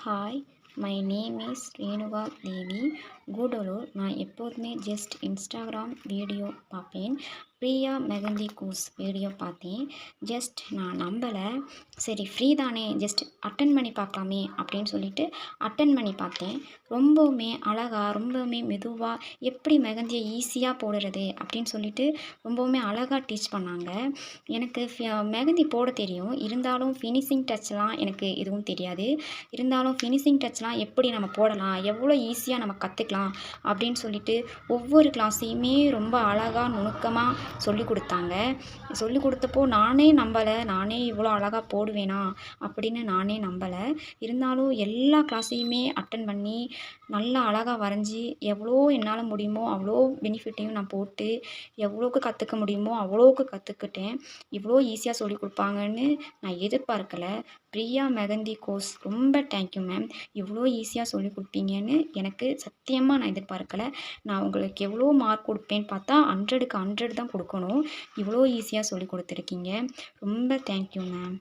Hi, my name is Renuka Devi. Gudalur. நான் எப்போதுமே just Instagram video பார்ப்பேன். பிரியா மெஹந்தி கோர்ஸ் வீடியோ பார்த்தேன். ஜஸ்ட் நான் நம்பலை. சரி ஃப்ரீ தானே, ஜஸ்ட் அட்டன் பண்ணி பார்க்கலாமே அப்படின்னு சொல்லிட்டு அட்டன் பண்ணி பார்த்தேன். ரொம்பவுமே அழகாக, ரொம்பவுமே மெதுவாக எப்படி மெஹந்தியை ஈஸியாக போடுறது அப்படின்னு சொல்லிட்டு ரொம்பவுமே அழகாக டீச் பண்ணாங்க. எனக்கு மெஹந்தி போட தெரியும், இருந்தாலும் ஃபினிஷிங் டச்லாம் எனக்கு எதுவும் தெரியாது. இருந்தாலும் ஃபினிஷிங் டச்லாம் எப்படி நம்ம போடலாம், எவ்வளோ ஈஸியாக நம்ம கற்றுக்கலாம் அப்படின்னு சொல்லிட்டு ஒவ்வொரு கிளாஸையுமே ரொம்ப அழகாக நுணுக்கமாக சொல்லிக் கொடுத்தாங்க. சொல்லிக் கொடுத்தப்போ நானே நம்பலை, நானே இவ்வளோ அழகாக போடுவேனா அப்படின்னு நானே நம்பலை. இருந்தாலும் எல்லா கிளாஸையுமே அட்டன் பண்ணி நல்லா அழகாக வரைஞ்சி எவ்வளோ என்னால் முடியுமோ அவ்வளோ பெனிஃபிட்டையும் நான் போட்டு எவ்வளோக்கு கற்றுக்க முடியுமோ அவ்வளோக்கு கற்றுக்கிட்டேன். இவ்வளோ ஈஸியாக சொல்லிக் கொடுப்பாங்கன்னு நான் எதிர்பார்க்கலை. பிரியா மெஹந்தி கோர்ஸ் ரொம்ப தேங்க்யூ மேம். இவ்வளோ ஈஸியாக சொல்லிக் கொடுப்பீங்கன்னு எனக்கு சத்தியமாக நான் எதிர்பார்க்கலை. நான் உங்களுக்கு எவ்வளோ மார்க் கொடுப்பேன்னு பார்த்தா 100க்கு 100 தான் கொடுக்கணும். இவ்வளோ ஈஸியாக சொல்லிக் கொடுத்துருக்கீங்க. ரொம்ப தேங்க்யூ மேம்.